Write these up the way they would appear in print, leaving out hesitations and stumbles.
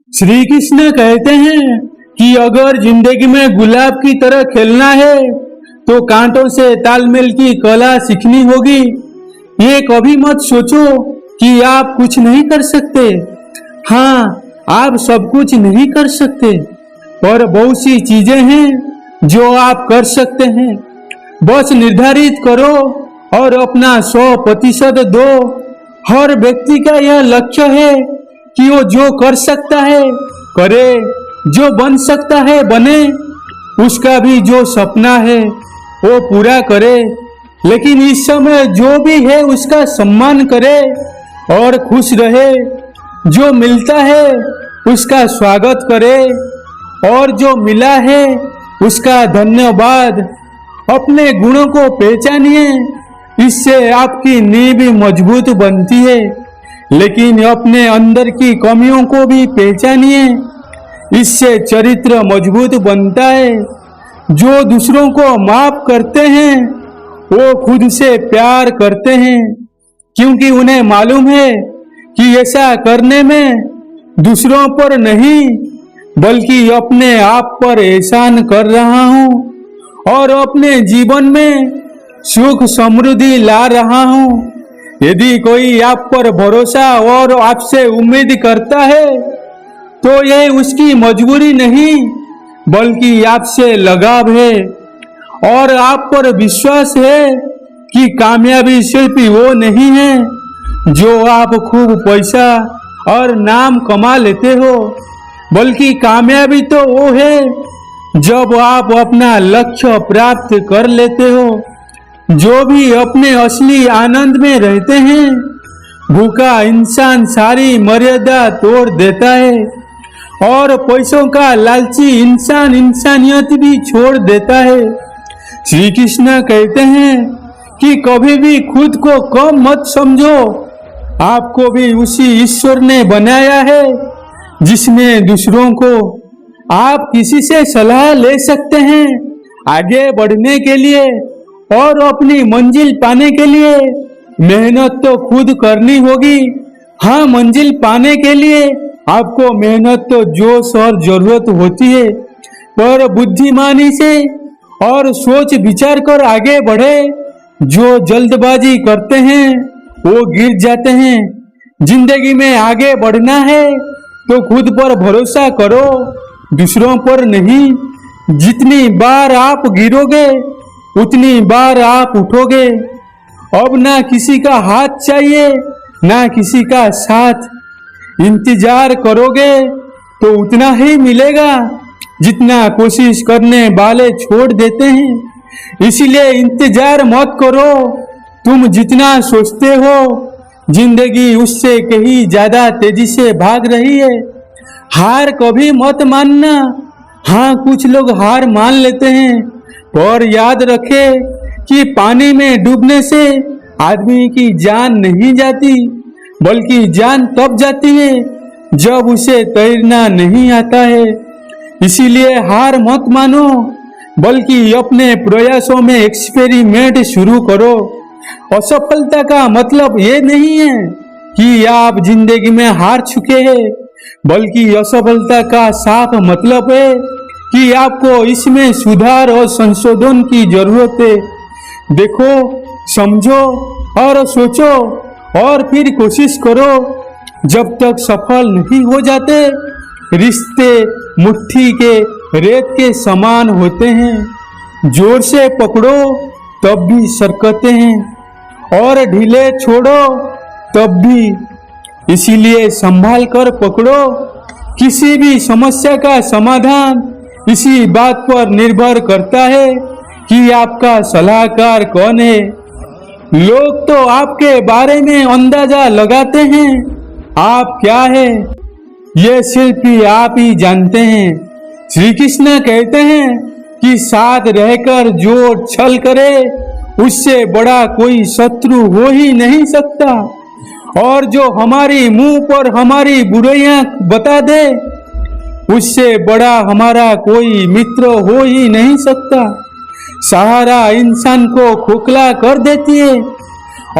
श्री कृष्ण कहते हैं कि अगर जिंदगी में गुलाब की तरह खेलना है तो कांटों से तालमेल की कला सीखनी होगी। ये कभी मत सोचो कि आप कुछ नहीं कर सकते। हाँ, आप सब कुछ नहीं कर सकते, पर बहुत सी चीजें हैं जो आप कर सकते हैं। बस निर्धारित करो और अपना 100% दो। हर व्यक्ति का यह लक्ष्य है कि वो जो कर सकता है करे, जो बन सकता है बने, उसका भी जो सपना है वो पूरा करे। लेकिन इस समय जो भी है उसका सम्मान करे और खुश रहे। जो मिलता है उसका स्वागत करे और जो मिला है उसका धन्यवाद। अपने गुणों को पहचानिए, इससे आपकी नींव मजबूत बनती है। लेकिन अपने अंदर की कमियों को भी पहचानिए, इससे चरित्र मजबूत बनता है। जो दूसरों को माफ करते हैं वो खुद से प्यार करते हैं, क्योंकि उन्हें मालूम है कि ऐसा करने में दूसरों पर नहीं बल्कि अपने आप पर एहसान कर रहा हूँ और अपने जीवन में सुख समृद्धि ला रहा हूँ। यदि कोई आप पर भरोसा और आपसे उम्मीद करता है तो यह उसकी मजबूरी नहीं बल्कि आपसे लगाव है और आप पर विश्वास है कि कामयाबी सिर्फ वो नहीं है जो आप खूब पैसा और नाम कमा लेते हो, बल्कि कामयाबी तो वो है जब आप अपना लक्ष्य प्राप्त कर लेते हो। जो भी अपने असली आनंद में रहते हैं, भूखा इंसान सारी मर्यादा तोड़ देता है और पैसों का लालची इंसान इंसानियत भी छोड़ देता है। श्री कृष्ण कहते हैं कि कभी भी खुद को कम मत समझो। आपको भी उसी ईश्वर ने बनाया है जिसने दूसरों को। आप किसी से सलाह ले सकते हैं आगे बढ़ने के लिए और अपनी मंजिल पाने के लिए। मेहनत तो खुद करनी होगी। हाँ, मंजिल पाने के लिए आपको मेहनत तो जोश और जरूरत होती है, पर बुद्धिमानी से और सोच विचार कर आगे बढ़े। जो जल्दबाजी करते हैं वो गिर जाते हैं। जिंदगी में आगे बढ़ना है तो खुद पर भरोसा करो, दूसरों पर नहीं। जितनी बार आप गिरोगे उतनी बार आप उठोगे। अब ना किसी का हाथ चाहिए ना किसी का साथ। इंतजार करोगे तो उतना ही मिलेगा जितना कोशिश करने वाले छोड़ देते हैं। इसलिए इंतजार मत करो। तुम जितना सोचते हो जिंदगी उससे कहीं ज्यादा तेजी से भाग रही है। हार कभी मत मानना। हाँ, कुछ लोग हार मान लेते हैं, पर याद रखे कि पानी में डूबने से आदमी की जान नहीं जाती, बल्कि जान तब जाती है जब उसे तैरना नहीं आता है। इसीलिए हार मत मानो, बल्कि अपने प्रयासों में एक्सपेरिमेंट शुरू करो। असफलता का मतलब ये नहीं है कि आप जिंदगी में हार चुके हैं, बल्कि असफलता का साफ मतलब है कि आपको इसमें सुधार और संशोधन की जरूरत है। देखो, समझो और सोचो और फिर कोशिश करो। जब तक सफल नहीं हो जाते, रिश्ते मुट्ठी के रेत के समान होते हैं। जोर से पकड़ो तब भी सरकते हैं और ढीले छोड़ो तब भी। इसीलिए संभाल कर पकड़ो। किसी भी समस्या का समाधान इसी बात पर निर्भर करता है कि आपका सलाहकार कौन है। लोग तो आपके बारे में अंदाजा लगाते हैं, आप क्या है ये सिर्फ आप ही जानते हैं। श्री कृष्ण कहते हैं कि साथ रहकर जो छल करे उससे बड़ा कोई शत्रु हो ही नहीं सकता, और जो हमारी मुंह पर हमारी बुराइयां बता दे उससे बड़ा हमारा कोई मित्र हो ही नहीं सकता। सहारा इंसान को खोखला कर देती है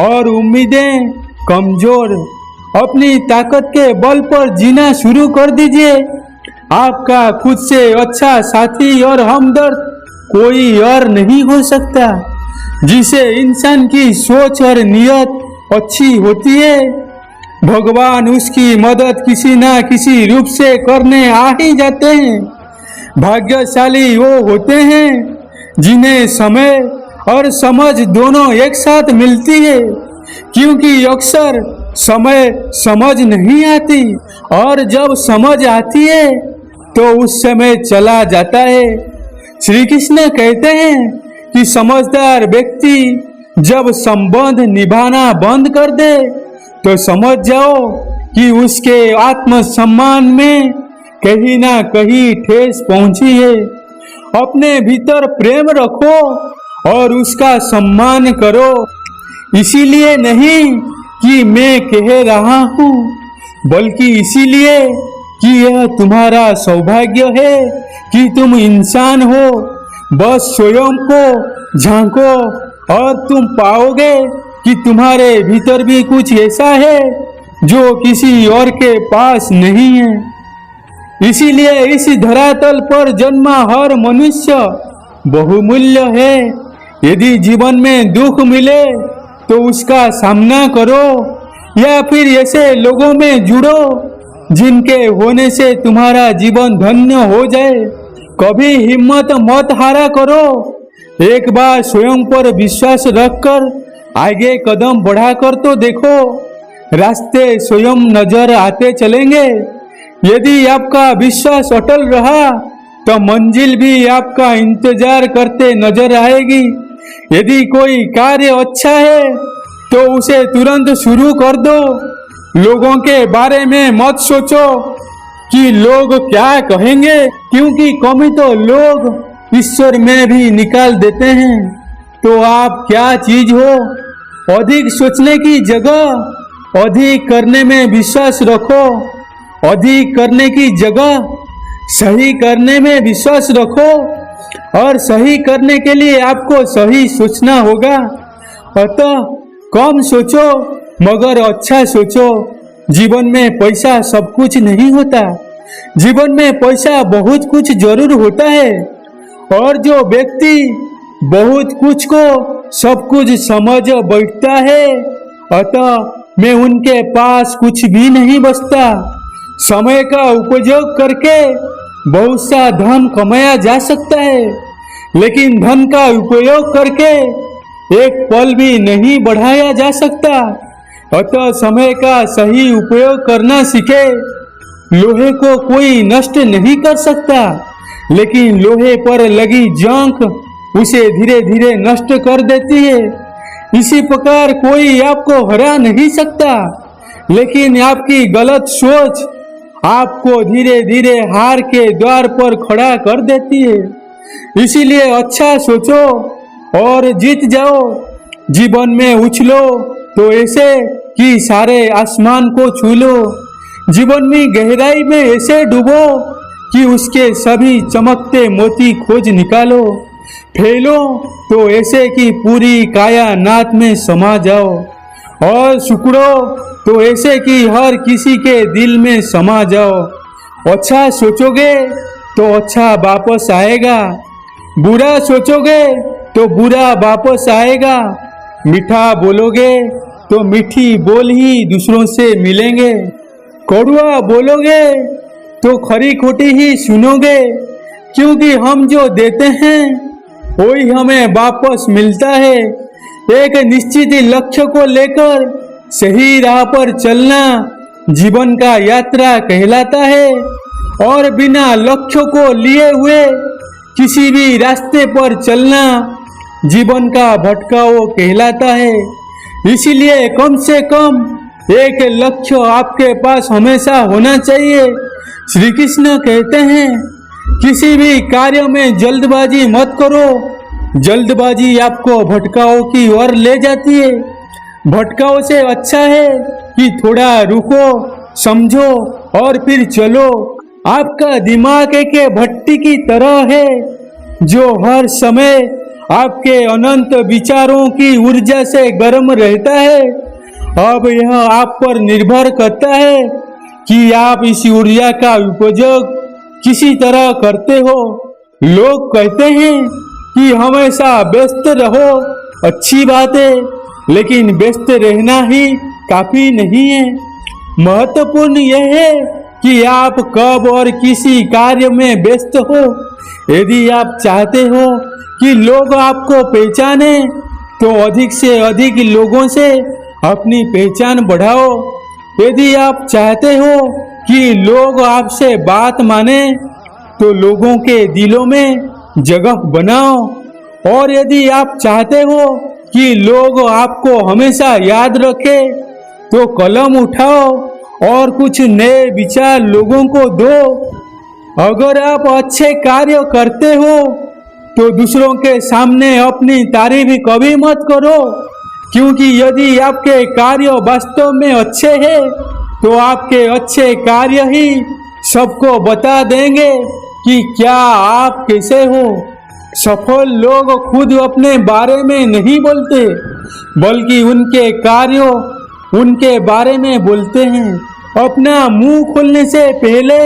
और उम्मीदें कमजोर। अपनी ताकत के बल पर जीना शुरू कर दीजिए। आपका खुद से अच्छा साथी और हमदर्द कोई और नहीं हो सकता। जिसे इंसान की सोच और नियत अच्छी होती है, भगवान उसकी मदद किसी ना किसी रूप से करने आ ही जाते हैं। भाग्यशाली वो होते हैं जिन्हें समय और समझ दोनों एक साथ मिलती है, क्योंकि अक्सर समय समझ नहीं आती और जब समझ आती है तो उस समय चला जाता है। श्री कृष्ण कहते हैं कि समझदार व्यक्ति जब संबंध निभाना बंद कर दे तो समझ जाओ कि उसके आत्मसम्मान में कहीं ना कहीं ठेस पहुंची है। अपने भीतर प्रेम रखो और उसका सम्मान करो। इसीलिए नहीं कि मैं कह रहा हूँ, बल्कि इसीलिए कि यह तुम्हारा सौभाग्य है कि तुम इंसान हो। बस स्वयं को झांको और तुम पाओगे कि तुम्हारे भीतर भी कुछ ऐसा है जो किसी और के पास नहीं है। इसीलिए इस धरातल पर जन्मा हर मनुष्य बहुमूल्य है। यदि जीवन में दुख मिले तो उसका सामना करो, या फिर ऐसे लोगों में जुड़ो जिनके होने से तुम्हारा जीवन धन्य हो जाए। कभी हिम्मत मत हारा करो। एक बार स्वयं पर विश्वास रखकर आगे कदम बढ़ाकर तो देखो, रास्ते स्वयं नजर आते चलेंगे। यदि आपका विश्वास अटल रहा तो मंजिल भी आपका इंतजार करते नजर आएगी। यदि कोई कार्य अच्छा है तो उसे तुरंत शुरू कर दो। लोगों के बारे में मत सोचो कि लोग क्या कहेंगे, क्योंकि कमी तो लोग ईश्वर में भी निकाल देते हैं। तो आप क्या चीज हो? अधिक सोचने की जगह अधिक करने में विश्वास रखो। अधिक करने की जगह सही करने में विश्वास रखो, और सही करने के लिए आपको सही सोचना होगा। अतः कम सोचो मगर अच्छा सोचो। जीवन में पैसा सब कुछ नहीं होता। जीवन में पैसा बहुत कुछ जरूर होता है, और जो व्यक्ति बहुत कुछ को सब कुछ समझ बैठता है, अतः मैं उनके पास कुछ भी नहीं बचता। समय का उपयोग करके बहुत सा धन कमाया जा सकता है, लेकिन धन का उपयोग करके एक पल भी नहीं बढ़ाया जा सकता। अतः समय का सही उपयोग करना सीखे। लोहे को कोई नष्ट नहीं कर सकता, लेकिन लोहे पर लगी जंग उसे धीरे धीरे नष्ट कर देती है। इसी प्रकार कोई आपको हरा नहीं सकता, लेकिन आपकी गलत सोच आपको धीरे धीरे हार के द्वार पर खड़ा कर देती है। इसीलिए अच्छा सोचो और जीत जाओ। जीवन में उछलो तो ऐसे कि सारे आसमान को छू लो। जीवन में गहराई में ऐसे डूबो कि उसके सभी चमकते मोती खोज निकालो। फैलो तो ऐसे कि पूरी कायनात में समा जाओ, और सिकुड़ो तो ऐसे कि हर किसी के दिल में समा जाओ। अच्छा सोचोगे तो अच्छा वापस आएगा, बुरा सोचोगे तो बुरा वापस आएगा। मीठा बोलोगे तो मीठी बोल ही दूसरों से मिलेंगे। कड़वा बोलोगे तो खरी खोटी ही सुनोगे, क्योंकि हम जो देते हैं वही हमें वापस मिलता है। एक निश्चित लक्ष्य को लेकर सही राह पर चलना जीवन का यात्रा कहलाता है, और बिना लक्ष्य को लिए हुए किसी भी रास्ते पर चलना जीवन का भटकाव कहलाता है। इसीलिए कम से कम एक लक्ष्य आपके पास हमेशा होना चाहिए। श्री कृष्ण कहते हैं, किसी भी कार्य में जल्दबाजी मत करो। जल्दबाजी आपको भटकाव की ओर ले जाती है। भटकाव से अच्छा है कि थोड़ा रुको, समझो और फिर चलो। आपका दिमाग एक भट्टी की तरह है जो हर समय आपके अनंत विचारों की ऊर्जा से गर्म रहता है। अब यह आप पर निर्भर करता है कि आप इस ऊर्जा का उपयोग किसी तरह करते हो। लोग कहते हैं कि हमेशा व्यस्त रहो, अच्छी बात है, लेकिन व्यस्त रहना ही काफी नहीं है। महत्वपूर्ण यह है कि आप कब और किसी कार्य में व्यस्त हो। यदि आप चाहते हो कि लोग आपको पहचाने तो अधिक से अधिक लोगों से अपनी पहचान बढ़ाओ। यदि आप चाहते हो कि लोग आपसे बात माने तो लोगों के दिलों में जगह बनाओ। और यदि आप चाहते हो कि लोग आपको हमेशा याद रखें तो कलम उठाओ और कुछ नए विचार लोगों को दो। अगर आप अच्छे कार्य करते हो तो दूसरों के सामने अपनी तारीफ कभी मत करो, क्योंकि यदि आपके कार्य वास्तव में अच्छे हैं तो आपके अच्छे कार्य ही सबको बता देंगे कि क्या आप कैसे हो। सफल लोग खुद अपने बारे में नहीं बोलते, बल्कि उनके कार्यों उनके बारे में बोलते हैं। अपना मुंह खोलने से पहले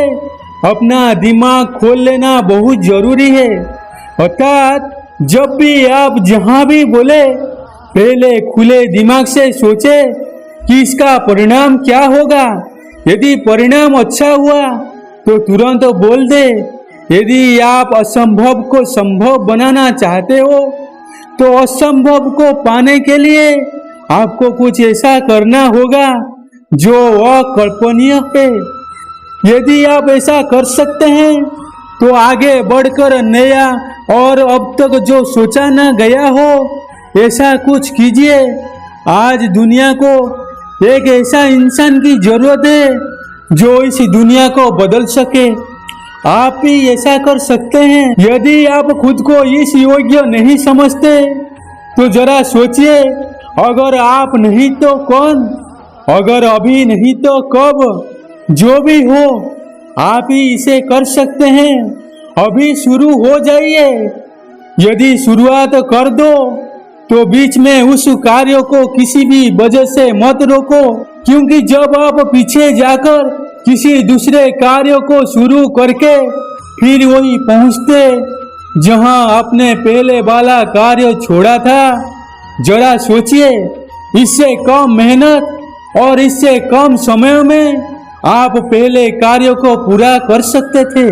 अपना दिमाग खोल लेना बहुत जरूरी है। अर्थात जब भी आप जहां भी बोले, पहले खुले दिमाग से सोचे कि इसका परिणाम क्या होगा। यदि परिणाम अच्छा हुआ तो तुरंत बोल दे। यदि आप असंभव को संभव बनाना चाहते हो तो असंभव को पाने के लिए आपको कुछ ऐसा करना होगा जो अकल्पनीय है। यदि आप ऐसा कर सकते हैं तो आगे बढ़कर नया और अब तक जो सोचा न गया हो ऐसा कुछ कीजिए। आज दुनिया को एक ऐसा इंसान की जरूरत है जो इस दुनिया को बदल सके। आप भी ऐसा कर सकते हैं। यदि आप खुद को इस योग्य नहीं समझते तो जरा सोचिए, अगर आप नहीं तो कौन, अगर अभी नहीं तो कब। जो भी हो आप ही इसे कर सकते हैं। अभी शुरू हो जाइए। यदि शुरुआत कर दो तो बीच में उस कार्य को किसी भी वजह से मत रोको, क्योंकि जब आप पीछे जाकर किसी दूसरे कार्य को शुरू करके फिर वही पहुंचते जहां आपने पहले वाला कार्य छोड़ा था। जरा सोचिए, इससे कम मेहनत और इससे कम समय में आप पहले कार्य को पूरा कर सकते थे।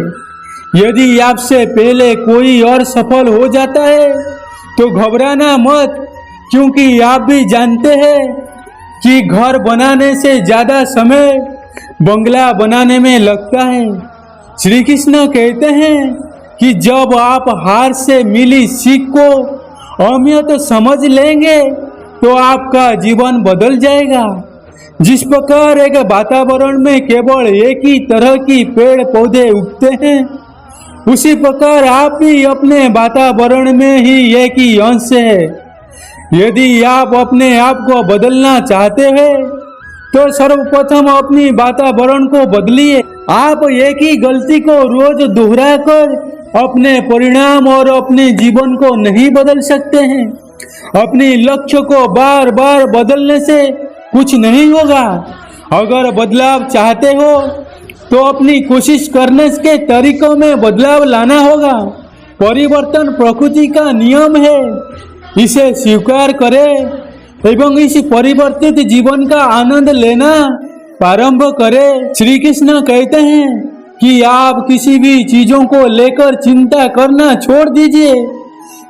यदि आपसे पहले कोई और सफल हो जाता है तो घबराना मत, क्योंकि आप भी जानते हैं कि घर बनाने से ज्यादा समय बंगला बनाने में लगता है। श्री कृष्ण कहते हैं कि जब आप हार से मिली सीख को अहमियत समझ लेंगे तो आपका जीवन बदल जाएगा। जिस प्रकार एक वातावरण में केवल एक ही तरह की पेड़ पौधे उगते हैं, उसी प्रकार आप भी अपने वातावरण में ही एक ही अंश है। यदि आप अपने आप को बदलना चाहते हैं तो सर्वप्रथम अपनी वातावरण को बदलिए। आप एक ही गलती को रोज दोहरा कर अपने परिणाम और अपने जीवन को नहीं बदल सकते हैं। अपनी लक्ष्य को बार बार बदलने से कुछ नहीं होगा। अगर बदलाव चाहते हो तो अपनी कोशिश करने के तरीकों में बदलाव लाना होगा। परिवर्तन प्रकृति का नियम है, इसे स्वीकार करें एवं इस परिवर्तित जीवन का आनंद लेना प्रारंभ करें। श्री कृष्ण कहते हैं कि आप किसी भी चीजों को लेकर चिंता करना छोड़ दीजिए,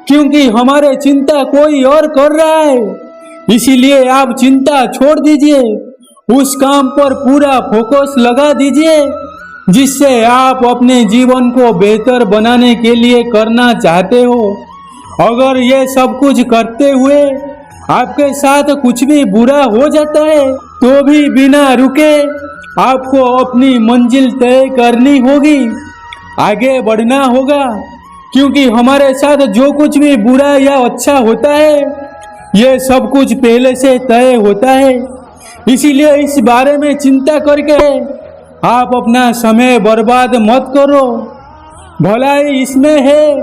क्योंकि हमारे चिंता कोई और कर रहा है। इसीलिए आप चिंता छोड़ दीजिए, उस काम पर पूरा फोकस लगा दीजिए जिससे आप अपने जीवन को बेहतर बनाने के लिए करना चाहते हो। अगर ये सब कुछ करते हुए आपके साथ कुछ भी बुरा हो जाता है तो भी बिना रुके आपको अपनी मंजिल तय करनी होगी, आगे बढ़ना होगा, क्योंकि हमारे साथ जो कुछ भी बुरा या अच्छा होता है ये सब कुछ पहले से तय होता है। इसीलिए इस बारे में चिंता करके आप अपना समय बर्बाद मत करो। भलाई इसमें है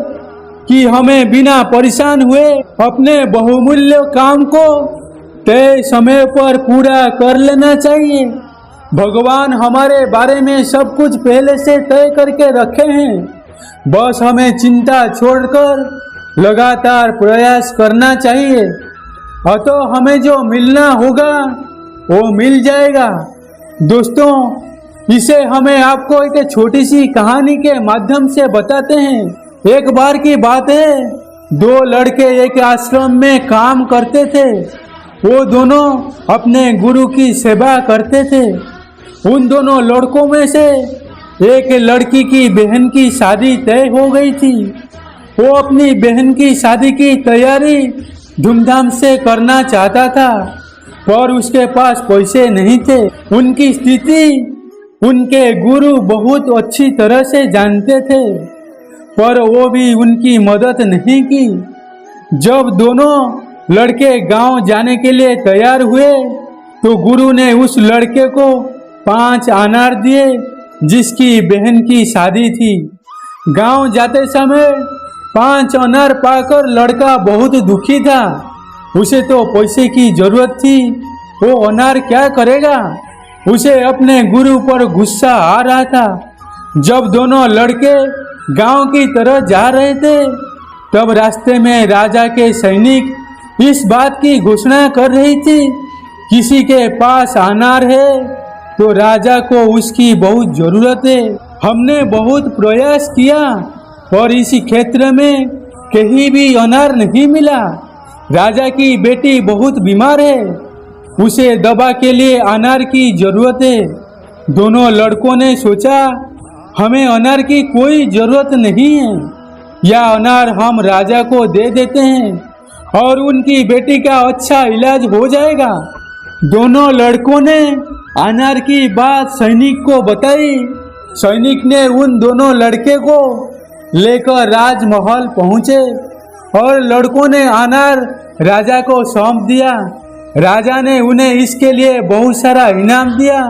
कि हमें बिना परेशान हुए अपने बहुमूल्य काम को तय समय पर पूरा कर लेना चाहिए। भगवान हमारे बारे में सब कुछ पहले से तय करके रखे हैं, बस हमें चिंता छोड़कर लगातार प्रयास करना चाहिए। अतः हमें जो मिलना होगा वो मिल जाएगा। दोस्तों, इसे हमें आपको एक छोटी सी कहानी के माध्यम से बताते हैं। एक बार की बात है, दो लड़के एक आश्रम में काम करते थे। वो दोनों अपने गुरु की सेवा करते थे। उन दोनों लड़कों में से एक लड़की की बहन की शादी तय हो गई थी। वो अपनी बहन की शादी की तैयारी धूमधाम से करना चाहता था, पर उसके पास पैसे नहीं थे। उनकी स्थिति उनके गुरु बहुत अच्छी तरह से जानते थे, पर वो भी उनकी मदद नहीं की। जब दोनों लड़के गांव जाने के लिए तैयार हुए तो गुरु ने उस लड़के को 5 अनार दिए जिसकी बहन की शादी थी। गांव जाते समय 5 अनार पाकर लड़का बहुत दुखी था। उसे तो पैसे की जरूरत थी, वो अनार क्या करेगा। उसे अपने गुरु पर गुस्सा आ रहा था। जब दोनों लड़के गांव की तरफ जा रहे थे तब रास्ते में राजा के सैनिक इस बात की घोषणा कर रही थी, किसी के पास अनार है तो राजा को उसकी बहुत जरूरत है। हमने बहुत प्रयास किया और इस क्षेत्र में कहीं भी अनार नहीं मिला। राजा की बेटी बहुत बीमार है, उसे दवा के लिए अनार की जरूरत है। दोनों लड़कों ने सोचा, हमें अनार की कोई जरूरत नहीं है, या अनार हम राजा को दे देते हैं और उनकी बेटी का अच्छा इलाज हो जाएगा। दोनों लड़कों ने अनार की बात सैनिक को बताई। सैनिक ने उन दोनों लड़के को लेकर राजमहल पहुंचे और लड़कों ने अनार राजा को सौंप दिया। राजा ने उन्हें इसके लिए बहुत सारा इनाम दिया,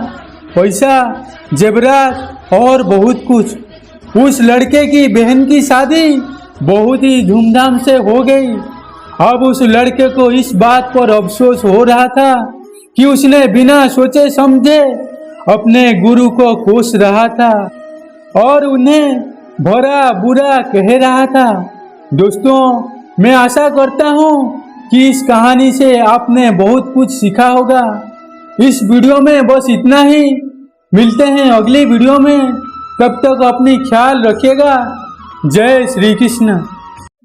पैसा, जेवरात और बहुत कुछ। उस लड़के की बहन की शादी बहुत ही धूमधाम से हो गई। अब उस लड़के को इस बात पर अफसोस हो रहा था कि उसने बिना सोचे समझे अपने गुरु को कोस रहा था और उन्हें भरा बुरा कह रहा था। दोस्तों, मैं आशा करता हूँ कि इस कहानी से आपने बहुत कुछ सीखा होगा। इस वीडियो में बस इतना ही। मिलते हैं अगली वीडियो में, तब तक अपनी ख्याल रखिएगा। जय श्री कृष्ण।